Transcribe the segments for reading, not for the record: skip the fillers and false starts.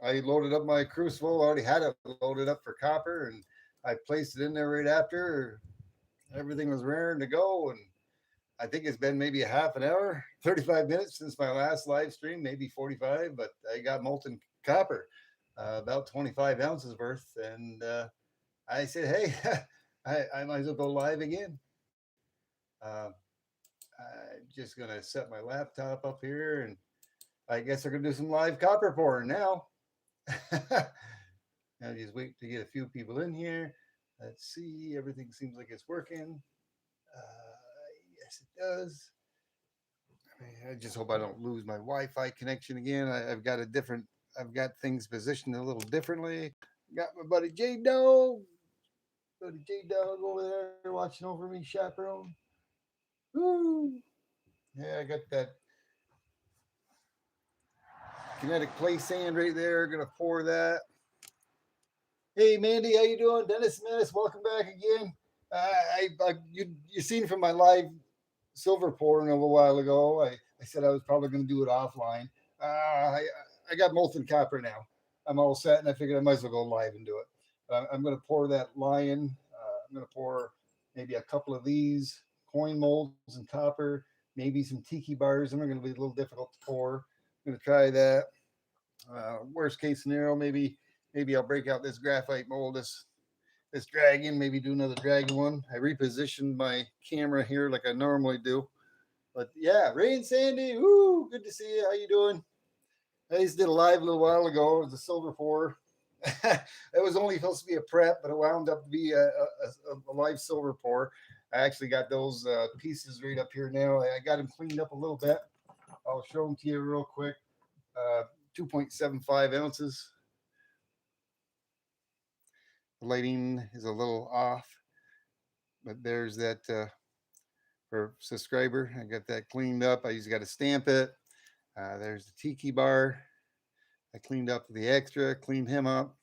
I loaded up my crucible, already had it loaded up for copper, and I placed it in there right after. Everything was raring to go, and I think it's been maybe a half an hour, 35 minutes since my last live stream, maybe 45, but I got molten copper, about 25 ounces worth. And I said, hey, I might as well go live again. Uh, I'm just going to set my laptop up here, and I guess we're going to do some live copper pouring now. Now just wait to get a few people in here. Let's see. Everything seems like it's working. Yes, it does. I just hope I don't lose my Wi-Fi connection again. I've got a different. I've got things positioned a little differently. Got my buddy J Dog. Buddy J Dog over there watching over me, chaperone. Woo! Yeah, I got that kinetic play sand right there. Gonna pour that. Hey Mandy, how you doing? Dennis Menace, welcome back again. You seen from my live silver pouring a little while ago. I said I was probably going to do it offline. I got molten copper now. I'm all set, and I figured I might as well go live and do it. I'm going to pour that lion. I'm going to pour maybe a couple of these coin molds and copper, maybe some tiki bars. Them are going to be a little difficult to pour. I'm going to try that. Worst case scenario, maybe I'll break out this graphite mold, this dragon, maybe do another dragon one. I repositioned my camera here like I normally do. But yeah, Ray and Sandy, woo, good to see you. How you doing? I just did a live a little while ago. It was a silver pour. It was only supposed to be a prep, but it wound up to be a live silver pour. I actually got those pieces right up here now. I got them cleaned up a little bit. I'll show them to you real quick. 2.75 ounces. The lighting is a little off, but there's that for subscriber. I got that cleaned up. I just got to stamp it. There's the tiki bar. I cleaned up the extra, cleaned him up.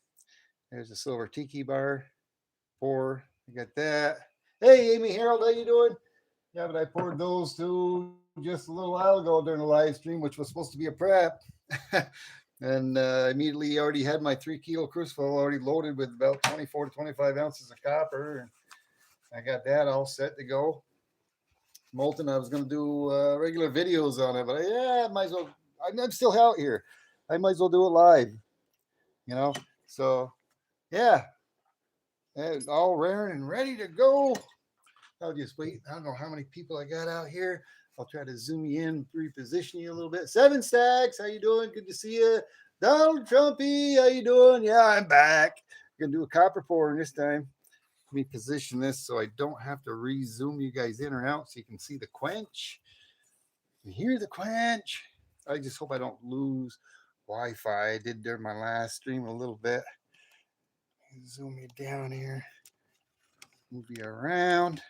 There's the silver tiki bar. Pour. I got that. Hey, Amy Harold, how you doing? Yeah, but I poured those two just a little while ago during the live stream, which was supposed to be a prep. And immediately already had my 3 kilo crucible already loaded with about 24 to 25 ounces of copper. And I got that all set to go. Molten, I was going to do regular videos on it, but yeah, I might as well. I'm still out here. I might as well do it live, you know? So, yeah, it's all raring and ready to go. I'll just wait. I don't know how many people I got out here. I'll try to zoom you in, reposition you a little bit. Seven Stacks, how you doing? Good to see you. Donald Trumpy, how you doing? Yeah, I'm back. I'm gonna do a copper pouring this time. Let me position this so I don't have to re-zoom you guys in or out so you can see the quench. You hear the quench. I just hope I don't lose Wi-Fi. I did during my last stream a little bit. Zoom you down here. Move you around.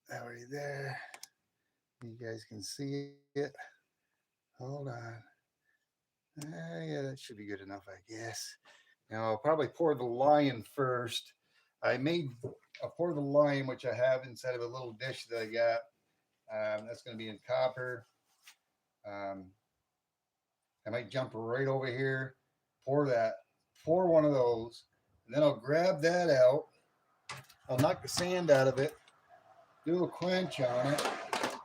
That right there. You guys can see it. Hold on. Yeah, that should be good enough, I guess. Now I'll probably pour the lion first. I'll pour the lion, which I have inside of a little dish that I got. That's going to be in copper. Um, I might jump right over here, pour one of those, and then I'll grab that out. I'll knock the sand out of it, do a quench on it,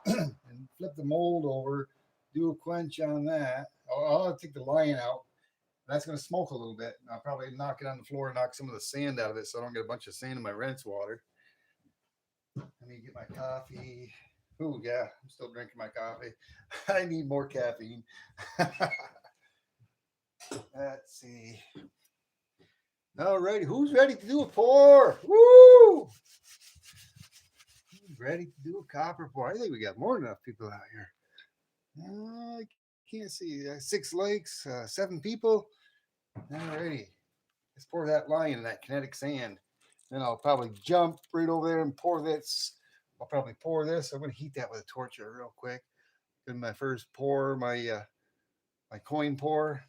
and flip the mold over, do a quench on that. I'll take the lion out. That's going to smoke a little bit. I'll probably knock it on the floor, knock some of the sand out of it so I don't get a bunch of sand in my rinse water. Let me get my coffee. Ooh, yeah, I'm still drinking my coffee. I need more caffeine. Let's see. All right, who's ready to do a pour? Woo! Who's ready to do a copper pour? I think we got more than enough people out here. I can't see. 6 likes, 7 people. All righty. Let's pour that lion in that kinetic sand. Then I'll probably jump right over there and pour this. I'll probably pour this. I'm going to heat that with a torch here real quick. Then my first pour, my coin pour.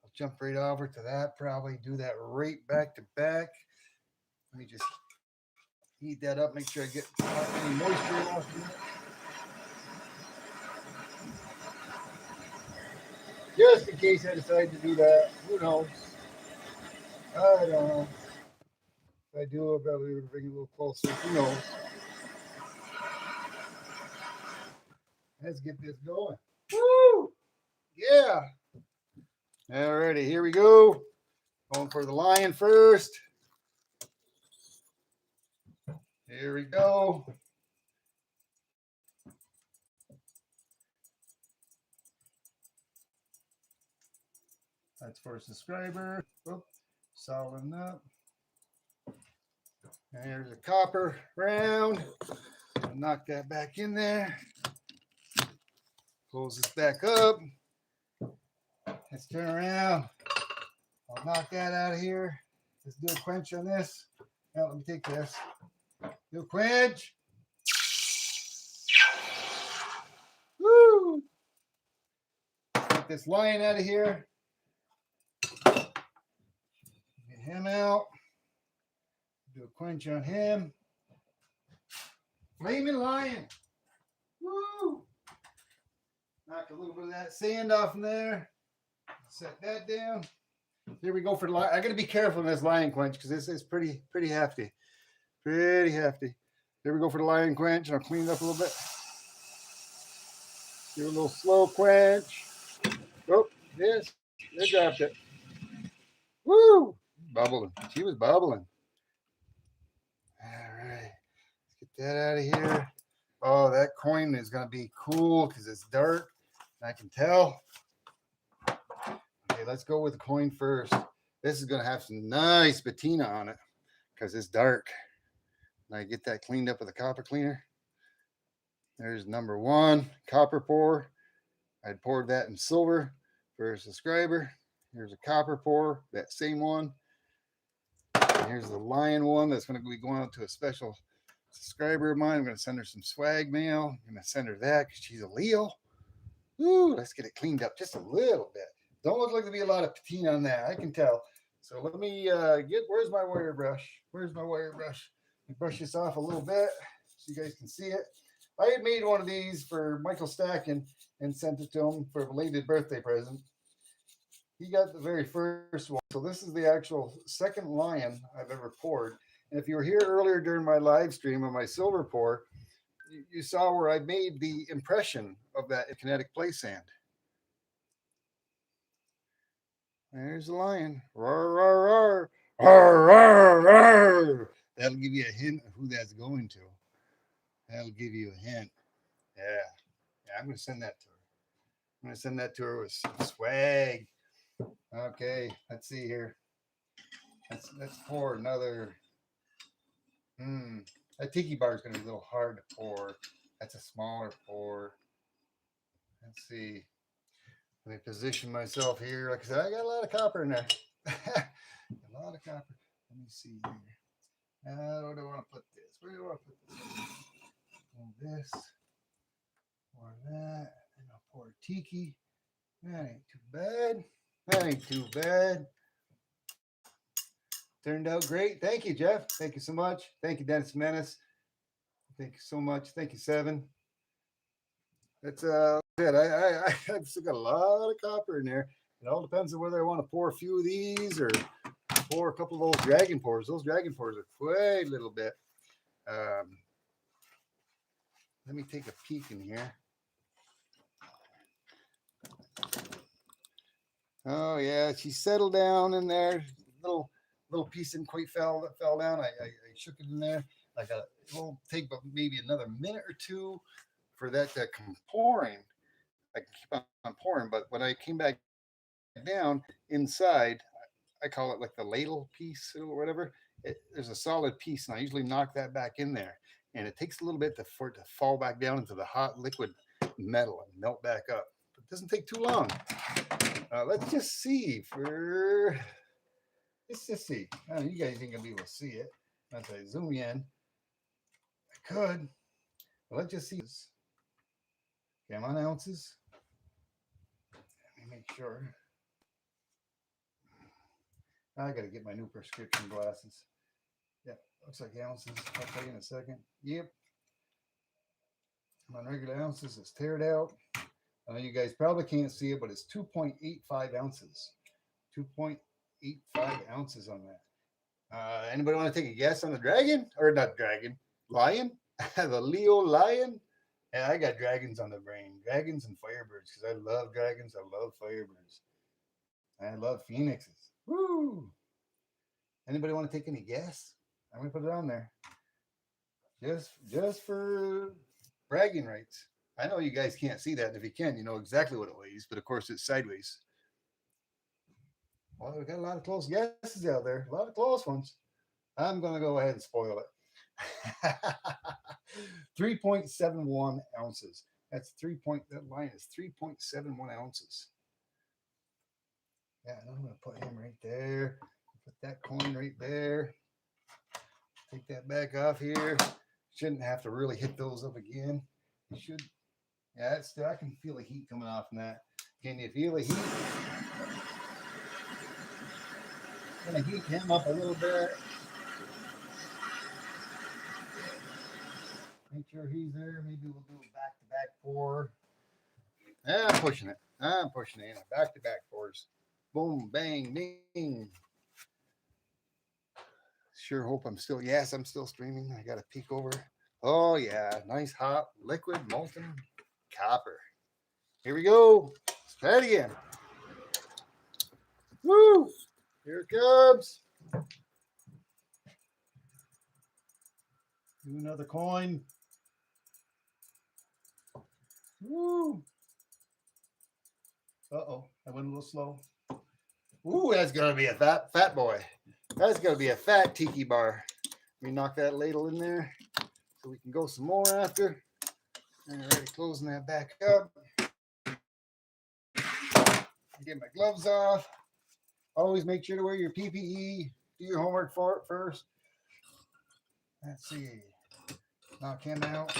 I'll jump right over to that. Probably do that right back to back. Let me just heat that up. Make sure I get any moisture off. Just in case I decide to do that. Who knows? I don't know. If I do, I'll probably bring it a little closer. Who knows? Let's get this going. Woo! Yeah. Alrighty, here we go. Going for the lion first. Here we go. That's for a subscriber. Oop, solid up. And here's a copper round. I'll knock that back in there. Close this back up. Let's turn around. I'll knock that out of here. Let's do a quench on this. Now let me take this. Do a quench. Woo! Get this lion out of here. Get him out. Do a quench on him. Flaming lion. Woo! Knock a little bit of that sand off in there. Set that down. Here we go for the lion. I got to be careful in this lion quench because this is pretty hefty. Pretty hefty. Here we go for the lion quench. I'll clean it up a little bit. Do a little slow quench. Oh, yes. They dropped it. Woo! Bubbling. She was bubbling. All right. Let's get that out of here. Oh, that coin is going to be cool because it's dark. I can tell. Okay, let's go with the coin first. This is going to have some nice patina on it because it's dark. And I get that cleaned up with a copper cleaner. There's number one, copper pour. I'd poured that in silver for a subscriber. Here's a copper pour, that same one. And here's the lion one that's going to be going out to a special subscriber of mine. I'm going to send her some swag mail. I'm going to send her that because she's a Leo. Ooh, let's get it cleaned up just a little bit. Don't look like there'll be a lot of patina on that. I can tell. So let me where's my wire brush? Where's my wire brush? Let me brush this off a little bit so you guys can see it. I had made one of these for Michael Stacken and sent it to him for a belated birthday present. He got the very first one. So this is the actual second lion I've ever poured. And if you were here earlier during my live stream of my silver pour, you saw where I made the impression of that kinetic play sand. There's the lion. Roar, roar, roar. Roar, roar, roar. That'll give you a hint of who that's going to. That'll give you a hint. Yeah. Yeah, I'm going to send that to her. I'm going to send that to her with some swag. Okay, let's see here. Let's pour another. That tiki bar is going to be a little hard to pour. That's a smaller pour. Let's see. Let me position myself here. Like I said, I got a lot of copper in there. A lot of copper. Let me see here. Where do I want to put this? Where do I want to put this? Pour this. Pour that. And I'll pour tiki. That ain't too bad. That ain't too bad. Turned out great. Thank you, Jeff. Thank you so much. Thank you, Dennis Menace. Thank you so much. Thank you, Seven. That's good. I've still got a lot of copper in there. It all depends on whether I want to pour a few of these or pour a couple of those dragon pours. Those dragon pours are quite a little bit. Let me take a peek in here. Oh yeah, she settled down in there. Little piece didn't quite fell down. I shook it in there. It will take maybe another minute or two for that to come pouring. I can keep on pouring, but when I came back down inside, I call it like the ladle piece or whatever. There's a solid piece, and I usually knock that back in there. And it takes a little bit for it to fall back down into the hot liquid metal and melt back up. It doesn't take too long. Let's just see for. Let's just see. You guys ain't gonna be able to see it. Once I zoom in, I could. But let's just see. Okay, I'm on ounces. Let me make sure. I gotta get my new prescription glasses. Yeah, looks like ounces. I'll tell you in a second. Yep. I'm on regular ounces. It's teared out. You guys probably can't see it, but it's 2.85 ounces. 2.85 ounces on that. Anybody want to take a guess on the dragon? Or not dragon, lion? The Leo lion? Yeah, I got dragons on the brain. Dragons and firebirds because I love dragons. I love firebirds. I love phoenixes. Woo! Anybody want to take any guess? I'm gonna put it on there. Just for bragging rights. I know you guys can't see that. And if you can, you know exactly what it weighs, but of course it's sideways. Well, we got a lot of close guesses out there, a lot of close ones. I'm gonna go ahead and spoil it. 3.71 ounces. That's 3 point. That line is 3.71 ounces. Yeah, and I'm gonna put him right there. Put that coin right there. Take that back off here. Shouldn't have to really hit those up again. You should. Yeah, it's still. I can feel the heat coming off from that. Can you feel the heat? I'm gonna heat him up a little bit. Make sure he's there. Maybe we'll do a back-to-back pour. Yeah, I'm pushing it. I'm pushing it in. Back-to-back pours. Boom, bang, ding. Sure hope I'm still. Yes, I'm still streaming. I got to peek over. Oh yeah, nice hot liquid molten copper. Here we go. Let's try it again. Woo! Here it comes. Do another coin. Woo! Uh-oh, I went a little slow. Ooh, that's gonna be a fat boy. That's gonna be a fat tiki bar. Let me knock that ladle in there so we can go some more after. Alright, closing that back up. Get my gloves off. Always make sure to wear your PPE. Do your homework for it first. Let's see. Knock him out.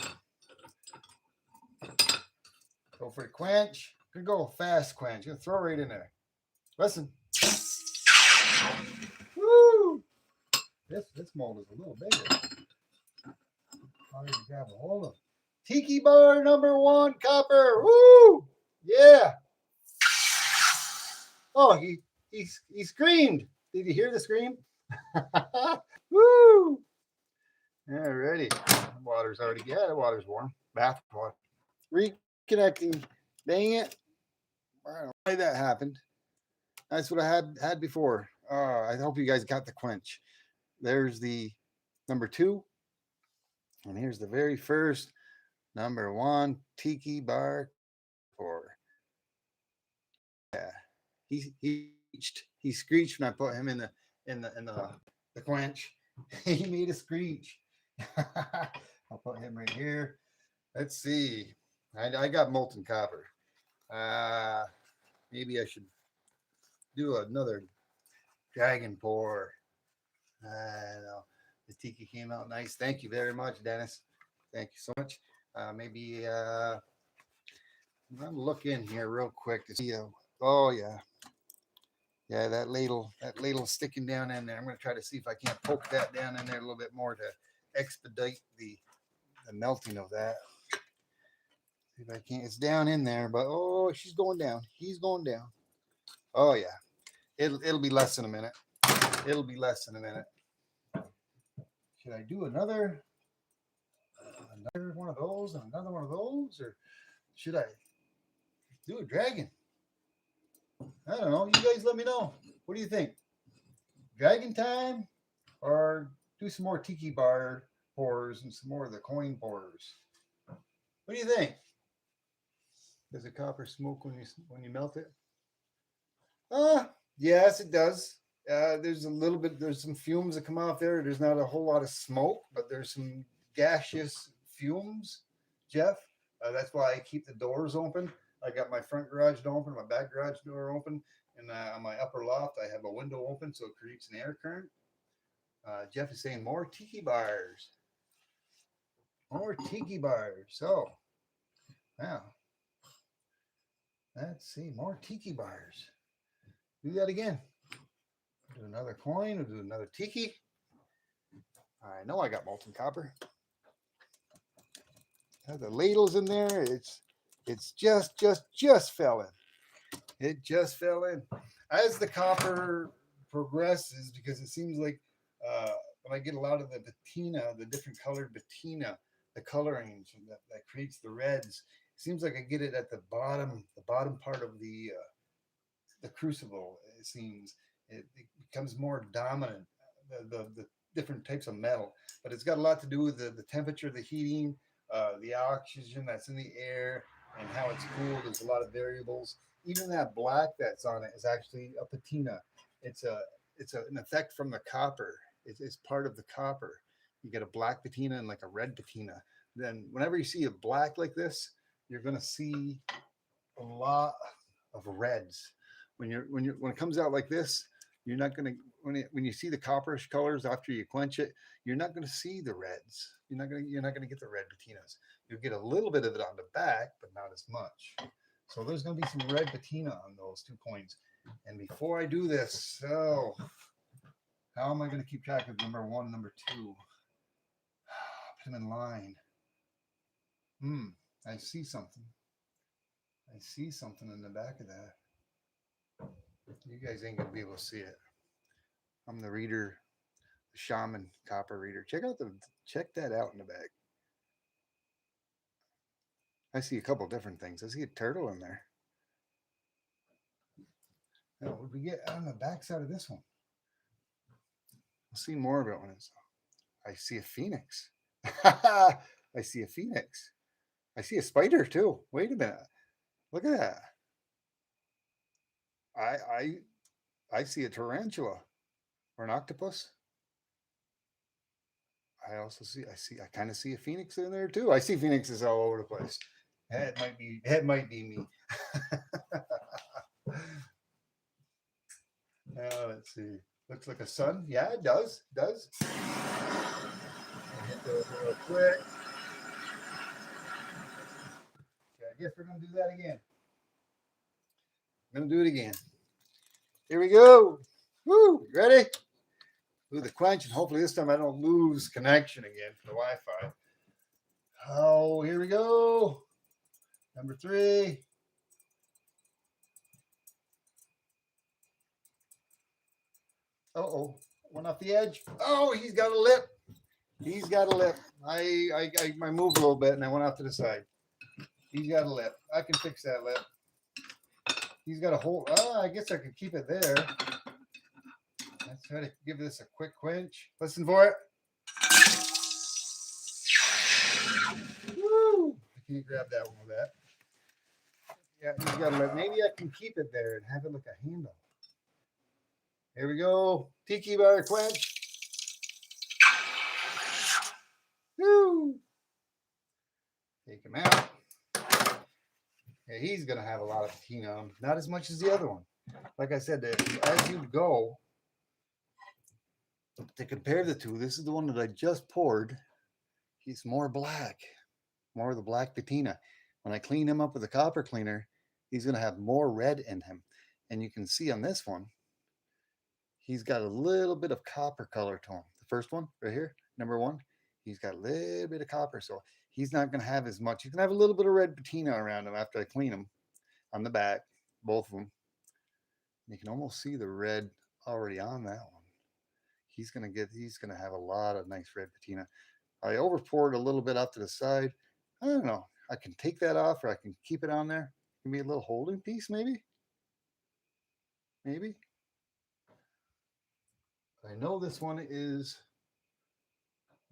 Go for a quench. Gonna go fast quench. Gonna throw right in there. Listen. Woo! This mold is a little bigger. Hard to grab a hold of. Tiki bar number 1 copper. Woo! Yeah. Oh, he screamed. Did you hear the scream? Woo! Alrighty. The water's already, yeah, the water's warm. Bath water. Reconnecting. Dang it. I don't know why that happened. That's what I had before. I hope you guys got the quench. There's the number 2. And here's the very first number 1 tiki bar pour. Yeah. He screeched when I put him in the quench. He made a screech. I'll put him right here. Let's see. I got molten copper. Maybe I should do another dragon pour. I know. The tiki came out nice. Thank you very much, Dennis. Thank you so much. Maybe I'm gonna look in here real quick to see. Oh yeah, yeah. That ladle sticking down in there. I'm gonna try to see if I can't poke that down in there a little bit more to expedite the melting of that. See if I can't. It's down in there, but oh, she's going down. He's going down. Oh yeah, it'll be less than a minute. It'll be less than a minute. Should I do another one of those and another one of those, or should I do a dragon? I don't know. You guys let me know. What do you think? Dragon time, or do some more tiki bar pours and some more of the coin pours? What do you think? Does the copper smoke when you melt it? Yes, it does. There's a little bit. There's some fumes that come off there. There's not a whole lot of smoke, but there's some gaseous fumes, Jeff. That's why I keep the doors open. I got my front garage door open, my back garage door open, and on my upper loft I have a window open so it creates an air current. Jeff is saying more tiki bars. More tiki bars. So, now, let's see, more tiki bars. Do that again. Do another coin, or do another tiki. I know I got molten copper. The ladle's in there. It's It's just fell in. It just fell in. As the copper progresses, because it seems like when I get a lot of the patina, the different colored patina, the coloring that creates the reds, it seems like I get it at the bottom part of the crucible. It seems it becomes more dominant. The different types of metal, but it's got a lot to do with the temperature, the heating, the oxygen that's in the air, and how it's cooled. There's a lot of variables. Even that black that's on it is actually a patina. It's an effect from the copper. It's part of the copper. You get a black patina and like a red patina. Then whenever you see a black like this, you're going to see a lot of reds. When it comes out like this, you're not going to when you see the copperish colors after you quench it, you're not going to see the reds. You're not going to get the red patinas. You'll get a little bit of it on the back, but not as much. So there's going to be some red patina on those 2 points. And before I do this, so how am I going to keep track of number 1 and number 2? Put them in line. I see something. I see something in the back of that. You guys ain't gonna be able to see it. I'm the reader, the shaman copper reader. Check that out in the back. I see a couple different things. I see a turtle in there. Now, what we get on the back side of this one? We'll see more of it when it's. I see a phoenix. I see a phoenix. I see a spider too. Wait a minute. Look at that. I see a tarantula or an octopus. I kind of see a phoenix in there too. I see phoenixes all over the place. It might be me. Now let's see. Looks like a sun. Yeah, it does. It does. Hit those real quick. Okay, I guess we're gonna do that again. I'm gonna do it again. Here we go. Woo! Ready? Do the quench, and hopefully this time I don't lose connection again for the Wi-Fi. Oh, here we go. Number 3. Uh-oh. Went off the edge. Oh, he's got a lip. He's got a lip. I moved a little bit and I went off to the side. He's got a lip. I can fix that lip. He's got a hole. I guess I could keep it there. Let's try to give this a quick quench. Listen for it. Woo! Can you grab that one with that? Yeah, he's got a lip. Maybe I can keep it there and have it like a handle. Here we go. Tiki bar quench. Woo! Take him out. Yeah, he's going to have a lot of patina on him. Not as much as the other one. Like I said, as you go, to compare the two, this is the one that I just poured. He's more black. More of the black patina. When I clean him up with a copper cleaner, he's going to have more red in him. And you can see on this one, he's got a little bit of copper color to him. The first one right here, number 1, he's got a little bit of copper. So he's not going to have as much. He's going to have a little bit of red patina around him after I clean him on the back, both of them. You can almost see the red already on that one. He's going to have a lot of nice red patina. I over poured a little bit out to the side. I don't know. I can take that off or I can keep it on there. Give me a little holding piece, maybe. Maybe. I know this one is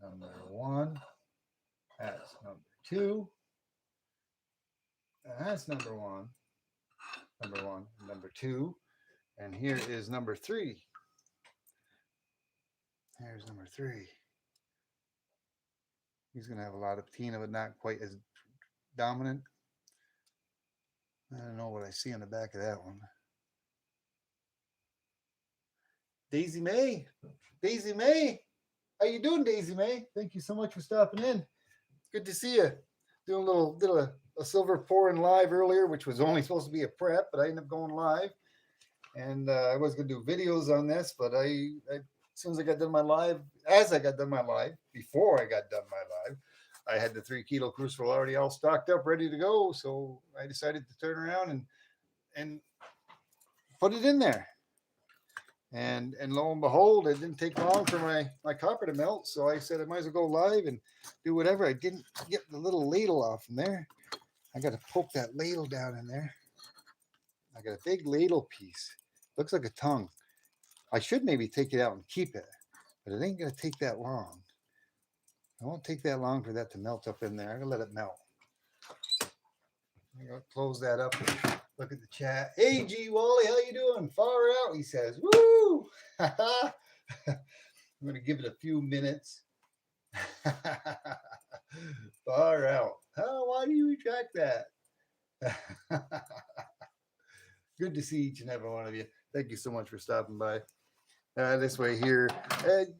number 1. That's number 2. And that's number 1. Number 1, number 2. And here is number 3. There's number 3. He's going to have a lot of patina, but not quite as dominant. I don't know what I see on the back of that one. Daisy May. Daisy May. How you doing, Daisy May? Thank you so much for stopping in. Good to see you. Doing a silver pouring live earlier, which was only supposed to be a prep, but I ended up going live. And I was going to do videos on this, but as soon as I got done my live, before I got done my live, I had the 3 kilo crucible already all stocked up, ready to go. So I decided to turn around and put it in there. And lo and behold, it didn't take long for my copper to melt. So I said I might as well go live and do whatever. I didn't get the little ladle off from there. I got to poke that ladle down in there. I got a big ladle piece. Looks like a tongue. I should maybe take it out and keep it, but it ain't going to take that long. It won't take that long for that to melt up in there. I'm going to let it melt. I'm going to close that up. Look at the chat. Hey, G Wally, how you doing? Far out, he says. Woo! I'm going to give it a few minutes. Far out. Oh, why do you retract that? Good to see each and every one of you. Thank you so much for stopping by. This way here,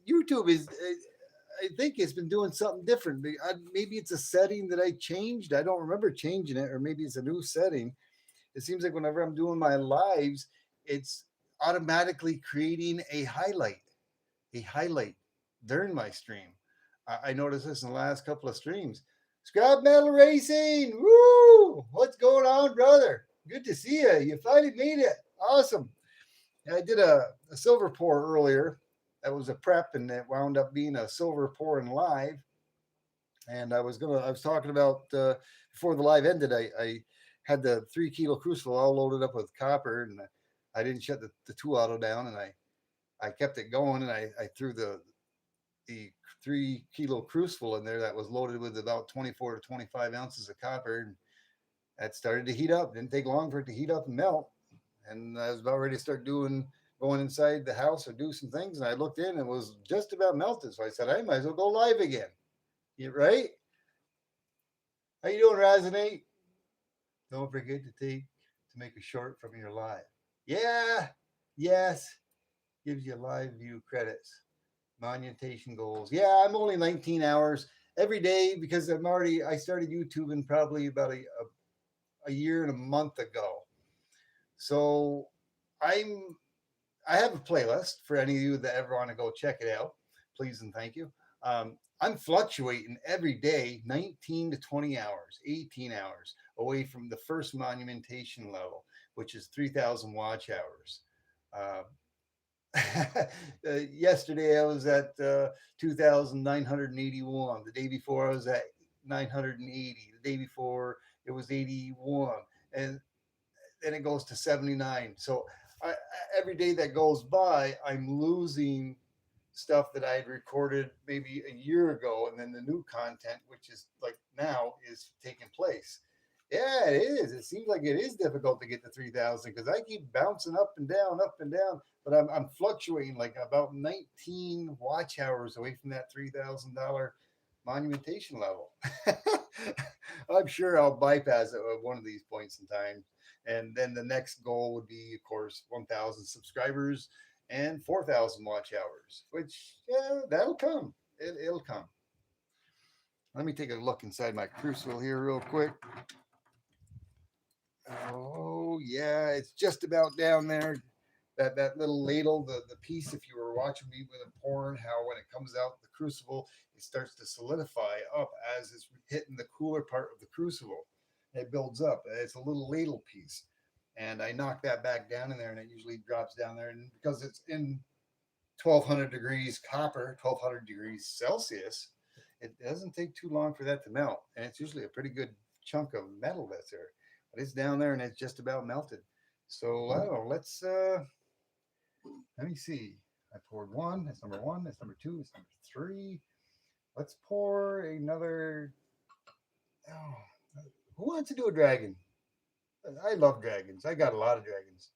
YouTube is, I think it's been doing something different. Maybe it's a setting that I changed. I don't remember changing it, or maybe it's a new setting. It seems like whenever I'm doing my lives, it's automatically creating a highlight during my stream. I noticed this in the last couple of streams. Scrap Metal Racing, woo! What's going on, brother? Good to see you. You finally made it. Awesome. I did a silver pour earlier. That was a prep, and it wound up being a silver pour in live. And I was talking about before the live ended. I had the 3 kilo crucible all loaded up with copper, and I didn't shut the 2 auto down, and I kept it going, and I threw the 3 kilo crucible in there that was loaded with about 24 to 25 ounces of copper, and that started to heat up. Didn't take long for it to heat up and melt. And I was about ready to start going inside the house or do some things. And I looked in and it was just about melted. So I said, I might as well go live again. You right? How you doing, Resonate? Don't forget to make a short from your live. Yeah. Yes. Gives you live view credits. Monumentation goals. Yeah, I'm only 19 hours every day because I started YouTubing probably about a year and a month ago. So I have a playlist for any of you that ever want to go check it out. Please and thank you. I'm fluctuating every day 19 to 20 hours, 18 hours away from the first monumentation level, which is 3,000 watch hours. Yesterday I was at 2,981. The day before I was at 980. The day before it was 81. And then it goes to 79. So every day that goes by, I'm losing stuff that I had recorded maybe a year ago, and then the new content, which is like now, is taking place. Yeah, it is. It seems like it is difficult to get to 3,000 because I keep bouncing up and down, but I'm fluctuating like about 19 watch hours away from that $3,000 monumentation level. I'm sure I'll bypass it at one of these points in time. And then the next goal would be, of course, 1,000 subscribers and 4,000 watch hours, which, yeah, that'll come. It'll come. Let me take a look inside my crucible here real quick. Oh, yeah, it's just about down there. That little ladle, the piece, if you were watching me with a porn, how when it comes out the crucible, it starts to solidify up as it's hitting the cooler part of the crucible. It builds up. It's a little ladle piece. And I knock that back down in there, and it usually drops down there. And because it's in 1,200 degrees copper, 1,200 degrees Celsius, it doesn't take too long for that to melt. And it's usually a pretty good chunk of metal that's there. But it's down there, and it's just about melted. So, I don't know, let's, let me see. I poured one. That's number one. That's number two. That's number three. Let's pour another. Oh, who wants to do a dragon? I love dragons. I got a lot of dragons.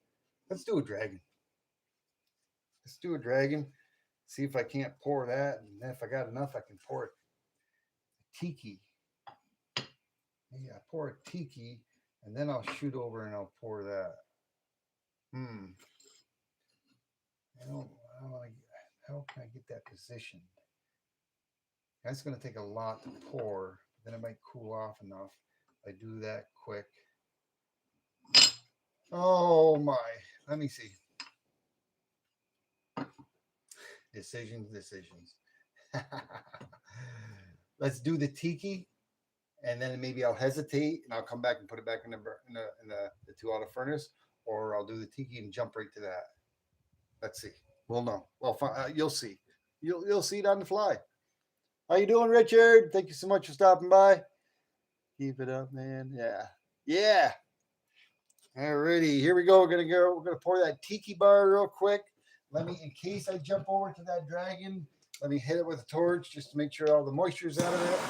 Let's do a dragon. Let's do a dragon. See if I can't pour that. And then if I got enough, I can pour a tiki. Yeah, pour a tiki. And then I'll shoot over and I'll pour that. How can I get that positioned? That's going to take a lot to pour. Then it might cool off enough. I do that quick. Oh my. Let me see. Decisions. let's do the tiki, and then maybe I'll hesitate and I'll come back and put it back in the 2 auto furnace, or I'll do the tiki and jump right to that. Let's see. We'll know. Well, you'll see. You'll see it on the fly. How you doing, Richard? Thank you so much for stopping by. Keep it up, man. Yeah. Yeah. Alrighty, here we go. We're gonna pour that tiki bar real quick. Let me, in case I jump over to that dragon, let me hit it with a torch just to make sure all the moisture's out of it.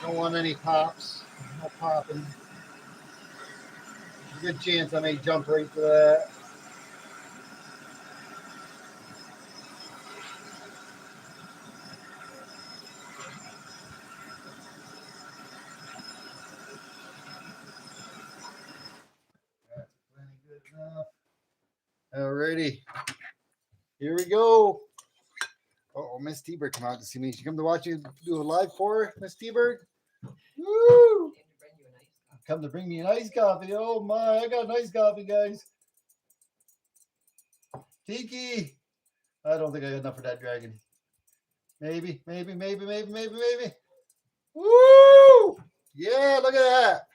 Don't want any pops. No popping. Good chance I may jump right to that. That's plenty good enough. Alrighty. Here we go. Oh, Miss T-Bird come out to see me. She come to watch you do a live pour, Miss T-Bird. Woo! Come to bring me an iced coffee. Oh my, I got an iced coffee, guys. Tiki. I don't think I got enough for that dragon. Maybe. Woo! Yeah, look at that.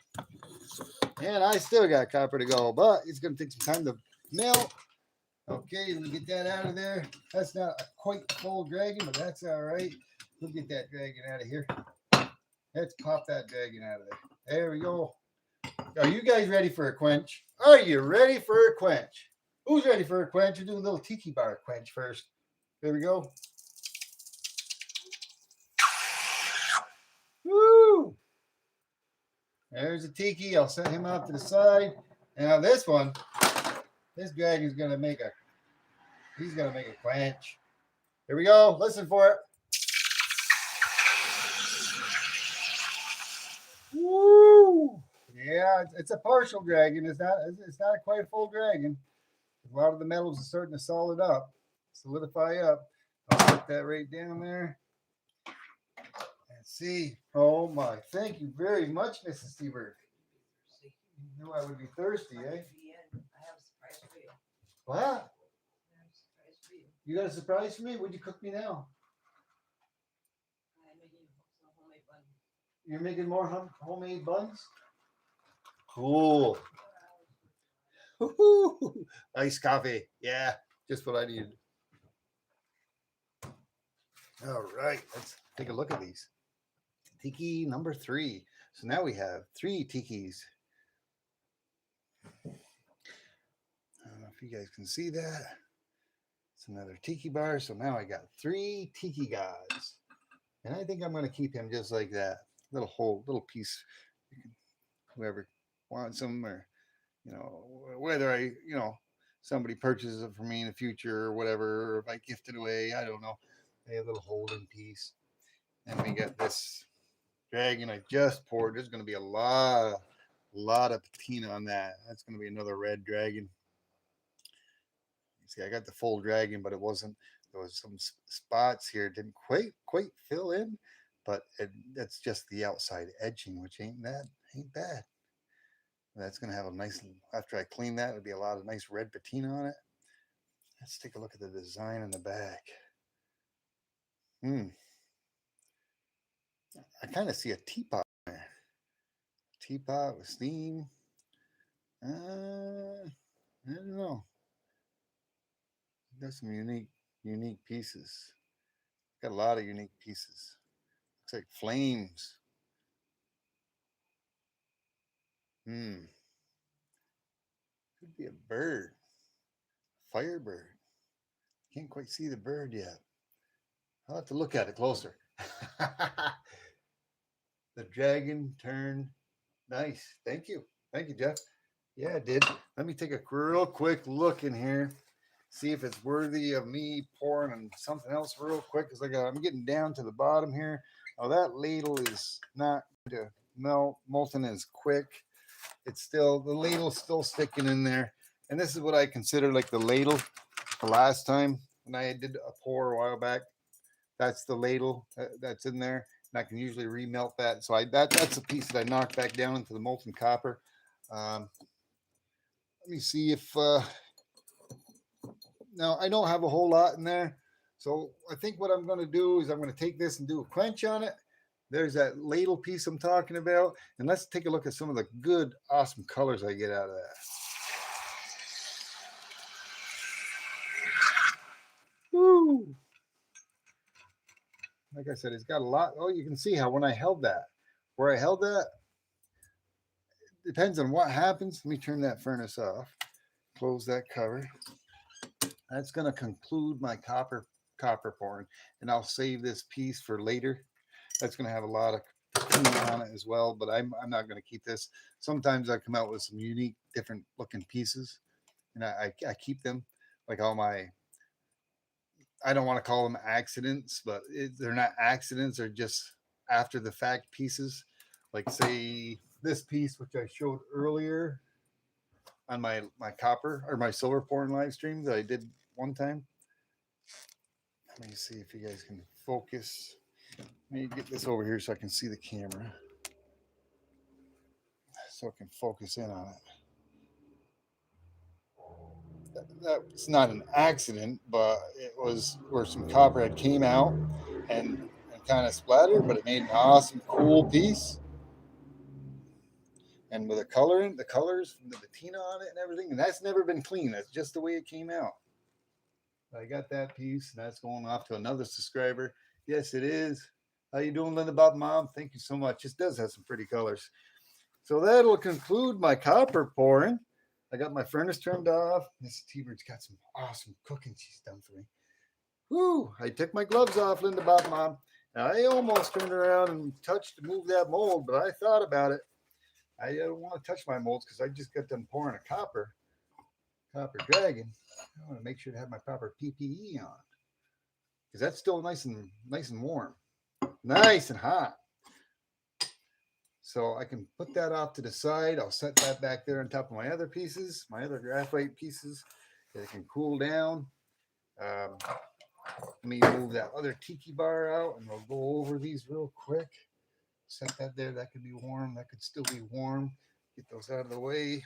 And I still got copper to go, but it's going to take some time to melt. Okay, let me get that out of there. That's not a quite full dragon, but that's all right. We'll get that dragon out of here. Let's pop that dragon out of there. There we go. Are you guys ready for a quench? Are you ready for a quench? Who's ready for a quench? We'll do a little tiki bar quench first. There we go. Woo! There's a tiki. I'll set him off to the side. Now this one, this dragon's gonna make a quench. Here we go. Listen for it. Woo! Yeah, it's a partial dragon. It's not quite a full dragon. A lot of the metals are starting to solidify up. I'll put that right down there. Let's see. Oh my! Thank you very much, Mrs. Seabird. You knew I would be thirsty, eh? I have a surprise for you. What? You got a surprise for me? What'd you cook me now? I'm making some homemade bun. You're making more homemade buns? Cool. Woo-hoo. Iced coffee. Yeah, just what I needed. All right, let's take a look at these. Tiki number 3. So now we have 3 tikis. I don't know if you guys can see that. It's another tiki bar. So now I got 3 tiki gods. And I think I'm going to keep him just like that. Little piece. Whoever wants them, or, whether somebody purchases it for me in the future or whatever, or if I gift it away, I don't know. A little holding piece. And we got this dragon I just poured. There's going to be a lot of patina on that. That's going to be another red dragon. See, I got the full dragon, but it wasn't. There was some spots here. It didn't quite fill in, but that's just the outside edging, which ain't bad. That's going to have a nice, after I clean that, it'll be a lot of nice red patina on it. Let's take a look at the design in the back. I kind of see a teapot there. Teapot with steam. I don't know. Got some unique pieces. Got a lot of unique pieces. Looks like flames. Could be a bird. Firebird. Can't quite see the bird yet. I'll have to look at it closer. The dragon turned nice. Thank you, Jeff. Yeah, it did. Let me take a real quick look in here, see if it's worthy of me pouring on something else real quick. Because I'm getting down to the bottom here. Oh, that ladle is not going to molten as quick. The ladle's still sticking in there. And this is what I consider like the ladle. The last time when I did a pour a while back, that's the ladle that's in there. And I can usually remelt that. So that's a piece that I knocked back down into the molten copper. Let me see if now I don't have a whole lot in there. So I think what I'm going to do is I'm going to take this and do a quench on it. There's that ladle piece I'm talking about. And let's take a look at some of the good, awesome colors I get out of that. Woo! Like I said, it's got a lot. Oh, you can see how when I held that, where I held that, depends on what happens. Let me turn that furnace off. Close that cover. That's going to conclude my copper pouring, and I'll save this piece for later. That's going to have a lot of cleaning on it as well, but I'm not going to keep this. Sometimes I come out with some unique, different looking pieces, and I keep them. Like all my, I don't want to call them accidents, but they're not accidents. They're just after the fact pieces. Like say this piece, which I showed earlier on my copper or my silver pouring live stream that I did one time. Let me see if you guys can focus. Let me get this over here so I can see the camera, so I can focus in on it. That's not an accident, but it was where some copper had came out and kind of splattered, but it made an awesome, cool piece. And with the colors from the patina on it and everything, and that's never been clean. That's just the way it came out. I got that piece, and that's going off to another subscriber. Yes, it is. How you doing, Linda Bob Mom? Thank you so much. This does have some pretty colors. So that'll conclude my copper pouring. I got my furnace turned off. Miss T-Bird's got some awesome cooking she's done for me. Whoo! I took my gloves off, Linda Bob Mom. I almost turned around and touched to move that mold, but I thought about it. I don't want to touch my molds because I just got done pouring a copper dragon. I want to make sure to have my proper PPE on because that's still nice and warm, nice and hot. So I can put that off to the side. I'll set that back there on top of my other pieces, my other graphite pieces. That it can cool down. Let me move that other tiki bar out, and we'll go over these real quick. Set that there. That could be warm. That could still be warm. Get those out of the way.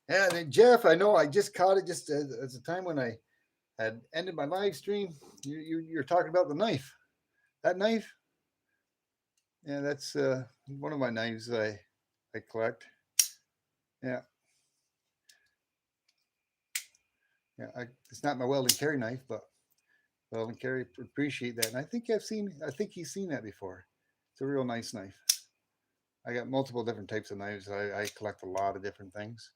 And then Jeff, I know I just caught it just as a time when I had ended my live stream. You're talking about the knife. That knife. Yeah, that's one of my knives I collect. Yeah. Yeah, it's not my welding carry knife, but welding carry appreciate that. And I think he's seen that before. It's a real nice knife. I got multiple different types of knives. I collect a lot of different things.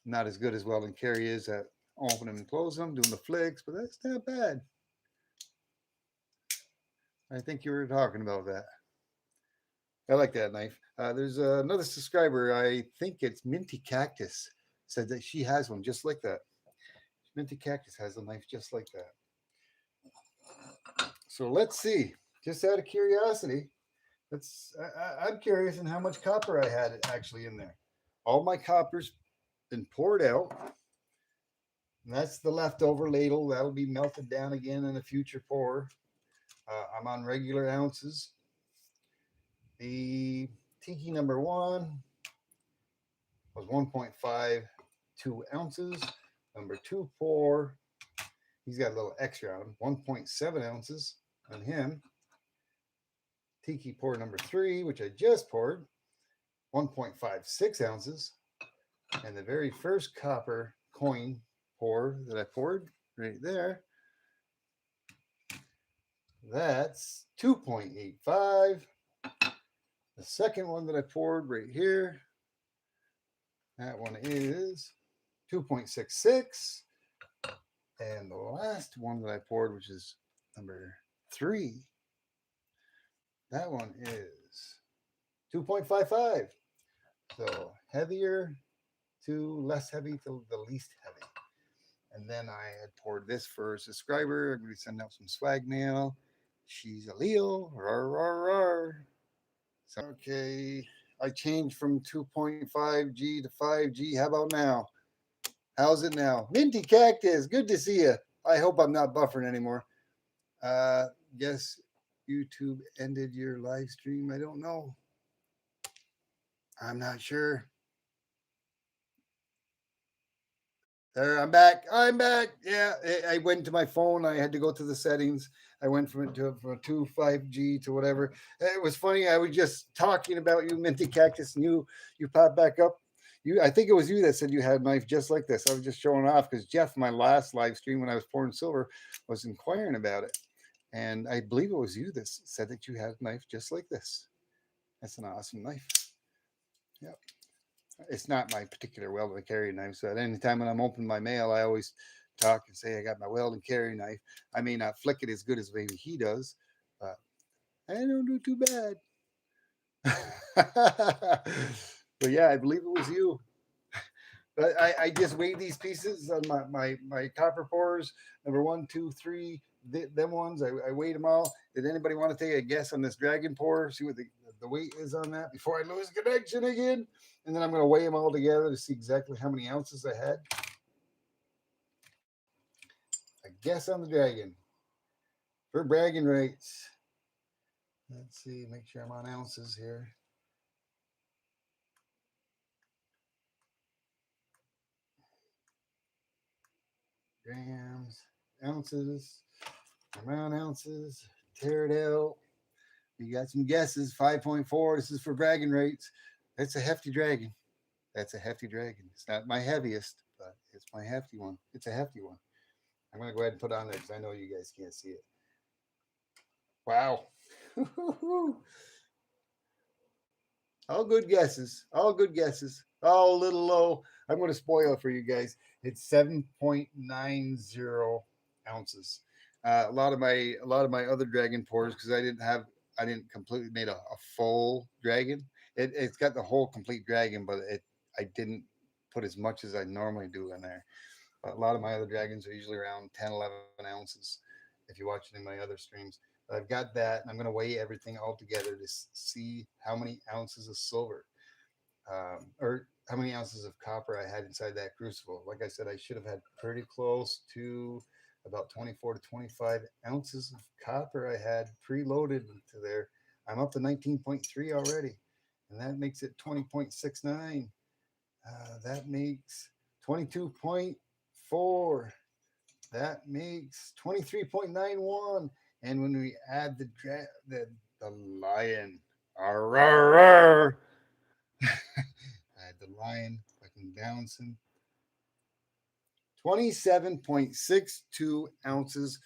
Not as good as welding carry is at opening and closing them, doing the flicks, but that's not bad. I think you were talking about that. I like that knife. There's another subscriber. I think it's Minty Cactus. Said that she has one just like that. Minty Cactus has a knife just like that. So let's see. Just out of curiosity, I'm curious in how much copper I had actually in there. All my copper's been poured out. And that's the leftover ladle. That'll be melted down again in a future pour. I'm on regular ounces. The tiki number 1 was 1.52 ounces. Number 2 pour, he's got a little extra on him, 1.7 ounces on him. Tiki pour number 3, which I just poured, 1.56 ounces. And the very first copper coin pour that I poured right there, that's 2.85. The second one that I poured right here, that one is 2.66. And the last one that I poured, which is number 3, that one is 2.55. So heavier to less heavy to the least heavy. And then I had poured this for a subscriber. I'm going to send out some swag mail. She's a Leo. Rar, rar, rar. So, okay. I changed from 2.5G to 5G. How about now? How's it now? Minty Cactus. Good to see you. I hope I'm not buffering anymore. Guess YouTube ended your live stream. I don't know. I'm not sure. There, I'm back. I'm back. Yeah, I went to my phone. I had to go to the settings. I went from a 5G to whatever. It was funny. I was just talking about you, Minty Cactus, and you popped back up. I think it was you that said you had a knife just like this. I was just showing off because Jeff, my last live stream when I was pouring silver, was inquiring about it, and I believe it was you that said that you had a knife just like this. That's an awesome knife. Yep. It's not my particular weld and carry knife. So at any time when I'm opening my mail, I always talk and say I got my weld and carry knife. I may not flick it as good as maybe he does, but I don't do too bad. But yeah, I believe it was you. But I just weighed these pieces on my copper pours. Number 1, 2, 3, them ones. I weighed them all. Did anybody want to take a guess on this dragon pour? See what the weight is on that before I lose connection again? And then I'm going to weigh them all together to see exactly how many ounces I had. A guess on the dragon for bragging rights. Let's see, make sure I'm on ounces here. Grams, ounces, I'm on ounces, tear it out. You got some guesses, 5.4. This is for bragging rights. That's a hefty dragon. That's a hefty dragon. It's not my heaviest, but it's my hefty one. It's a hefty one. I'm going to go ahead and put it on there because I know you guys can't see it. Wow. All good guesses. All good guesses. All a little low. I'm going to spoil it for you guys. It's 7.90 ounces. A lot of my other dragon pours because I didn't completely made a full dragon. It's got the whole complete dragon, but I didn't put as much as I normally do in there. But a lot of my other dragons are usually around 10, 11 ounces. If you watch it in my other streams, but I've got that, and I'm going to weigh everything all together to see how many ounces of silver or how many ounces of copper I had inside that crucible. Like I said, I should have had pretty close to about 24 to 25 ounces of copper I had preloaded into there. I'm up to 19.3 already, and that makes it 20.69. That makes 22.4. That makes 23.91. And when we add the lion, arr, arr, arr. I had the lion fucking bouncing. 27.62 ounces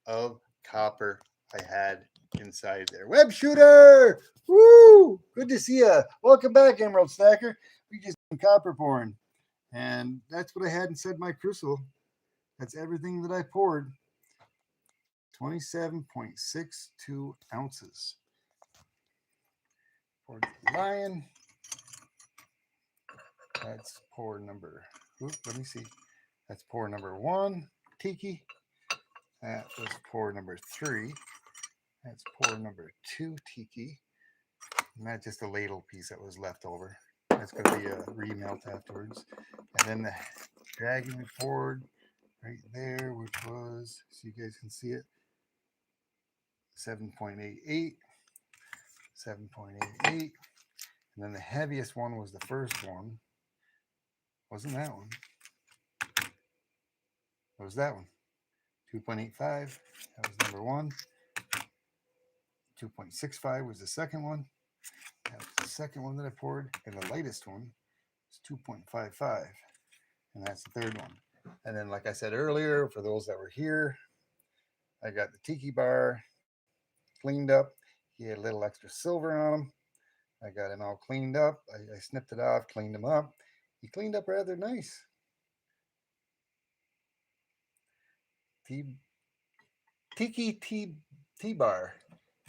of copper I had inside there. Web shooter! Woo! Good to see you. Welcome back, Emerald Stacker. We just did copper pouring. And that's what I had inside my crucible. That's everything that I poured. 27.62 ounces. Poured the lion. That's pour number, let me see. That's pour number 1, tiki. That was pour number 3. That's pour number 2, tiki. And that's just a ladle piece that was left over. That's going to be a remelt afterwards. And then the dragon we poured right there, which was, so you guys can see it, 7.88. 7.88. And then the heaviest one was the first one. Wasn't that one? It was that one. 2.85. That was number 1. 2.65 was the second one. That was the second one that I poured. And the lightest one is 2.55. And that's the third one. And then, like I said earlier, for those that were here, I got the tiki bar cleaned up. He had a little extra silver on him. I got him all cleaned up. I snipped it off, cleaned him up. He cleaned up rather nice. Tiki T bar.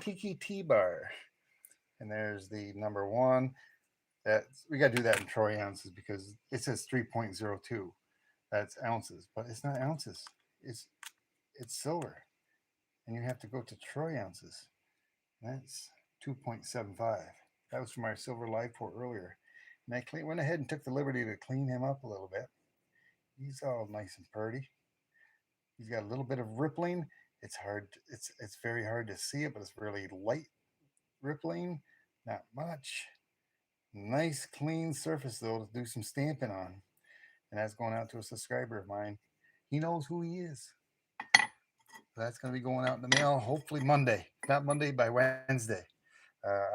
Tiki T bar. And there's the number 1. That's, we got to do that in troy ounces because it says 3.02. That's ounces, but it's not ounces. It's silver. And you have to go to troy ounces. That's 2.75. That was from our silver live pour earlier. And I went ahead and took the liberty to clean him up a little bit. He's all nice and pretty. He's got a little bit of rippling. It's hard. It's very hard to see it, but it's really light rippling. Not much. Nice clean surface though to do some stamping on. and that's going out to a subscriber of mine. He knows who he is. That's going to be going out in the mail hopefully Monday, not Monday, by Wednesday.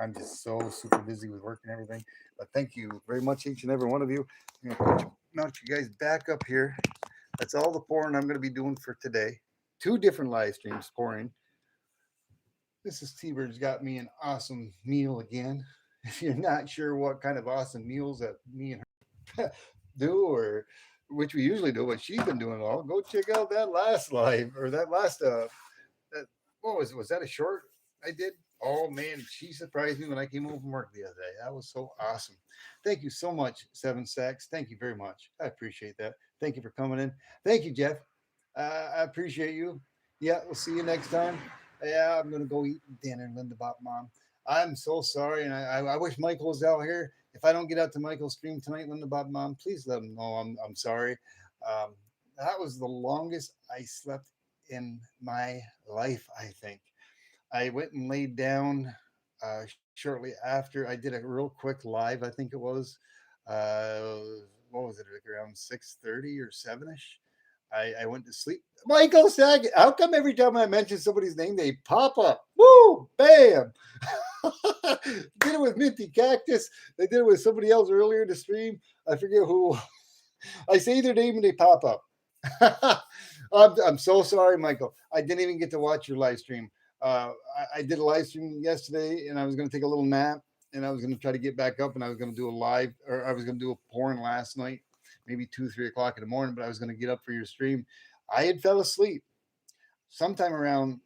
I'm just so super busy with work and everything. But thank you very much, each and every one of you. I'm going to mount you guys back up here. That's all the pouring I'm going to be doing for today. 2 different live streams pouring. Mrs. T-Bird's got me an awesome meal again. If you're not sure what kind of awesome meals that me and her do, or which we usually do, what she's been doing all, go check out that last live or that last that, what was it? Was that a short I did? Oh man, she surprised me when I came home from work the other day. That was so awesome. Thank you so much, Seven Stacks. Thank you very much. I appreciate that. Thank you for coming in. Thank you, Jeff. I appreciate you. Yeah, we'll see you next time. Yeah, I'm gonna go eat dinner, Linda Bop Mom. I'm so sorry, and I wish Michael was out here. If I don't get out to Michael's stream tonight, Linda Bob Mom, please let him know I'm sorry. Um, that was the longest I slept in my life, I think. I went and laid down shortly after. I did a real quick live, I think it was. Uh, what was it, like around 6:30 or 7ish? I went to sleep. Michael Saget. How come every time I mention somebody's name, they pop up? Woo! Bam! Did it with Minty Cactus. They did it with somebody else earlier in the stream. I forget who. I say their name and they pop up. I'm so sorry, Michael. I didn't even get to watch your live stream. I did a live stream yesterday and I was going to take a little nap and I was going to try to get back up and I was going to do a live, or I was going to do a porn last night, maybe 2-3 o'clock in the morning, but I was going to get up for your stream. I had fell asleep sometime around,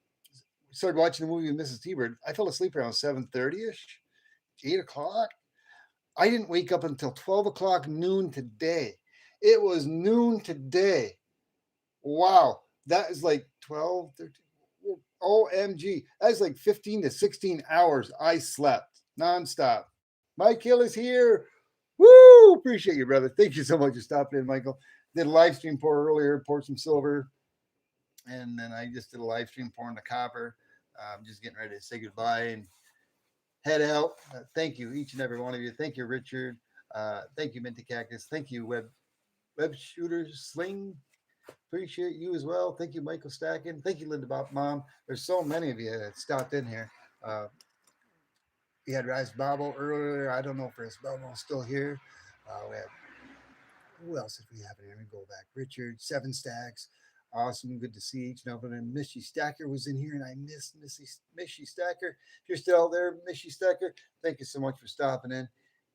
started watching the movie with Mrs. T-Bird. I fell asleep around 7:30ish, 8 o'clock. I didn't wake up until 12 o'clock noon today. It was noon today. Wow. That is like 12, 13. OMG. That's like 15 to 16 hours I slept nonstop. Mike Hill is here. Woo! Appreciate you, brother. Thank you so much for stopping in, Michael. Did a live stream pour earlier, poured some silver. And then I just did a live stream pouring the copper. I'm just getting ready to say goodbye and head out. Thank you, each and every one of you. Thank you, Richard. Thank you, Minty Cactus. Thank you, Web Shooters Sling. Appreciate you as well. Thank you, Michael Stacken. Thank you, Linda Bop Mom. There's so many of you that stopped in here. We had Rice Babo earlier. I don't know if Rice Babo is still here. We had, who else did we have in here? Let me go back. Richard, Seven Stacks. Awesome. Good to see each and every one. And Missy Stacker was in here, and I missed Missy Stacker. If you're still there, Missy Stacker, thank you so much for stopping in.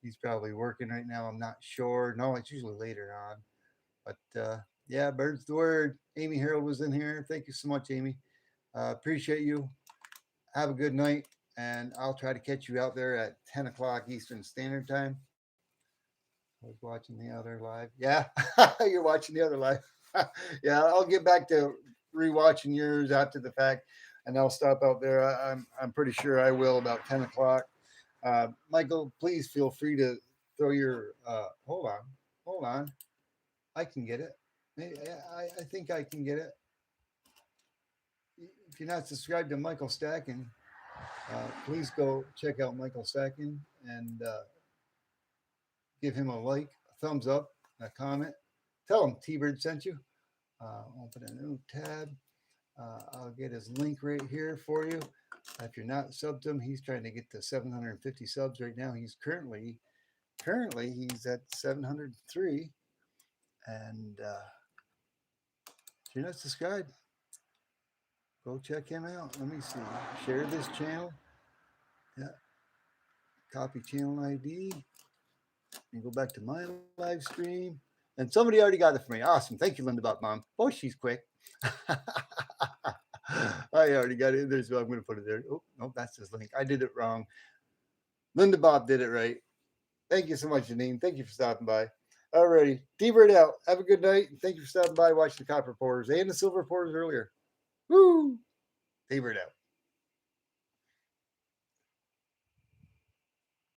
He's probably working right now. I'm not sure. No, it's usually later on. But yeah, bird's the word. Amy Harold was in here. Thank you so much, Amy. Appreciate you. Have a good night, and I'll try to catch you out there at 10 o'clock Eastern Standard Time. I was watching the other live. Yeah, you're watching the other live. Yeah, I'll get back to rewatching yours after the fact, and I'll stop out there. I'm pretty sure I will about 10 o'clock. Michael, please feel free to throw your. Hold on. I can get it. I think I can get it. If you're not subscribed to Michael Stacken, please go check out Michael Stacken and give him a like, a thumbs up, a comment. Tell him T-Bird sent you. Open a new tab. I'll get his link right here for you. If you're not subbed to him, he's trying to get to 750 subs right now. He's currently he's at 703. And if you're not subscribed, go check him out. Let me see. Share this channel. Yeah. Copy channel ID. And go back to my live stream. And somebody already got it for me. Awesome. Thank you, Linda Bot Mom. Oh, she's quick. I already got it in there, so I'm going to put it there. Oh, no, that's his link. I did it wrong. Linda Bob did it right. Thank you so much, Janine. Thank you for stopping by. Alrighty. T-Bird out. Have a good night. Thank you for stopping by, watching the copper pours and the silver pours earlier. Woo! T-Bird out.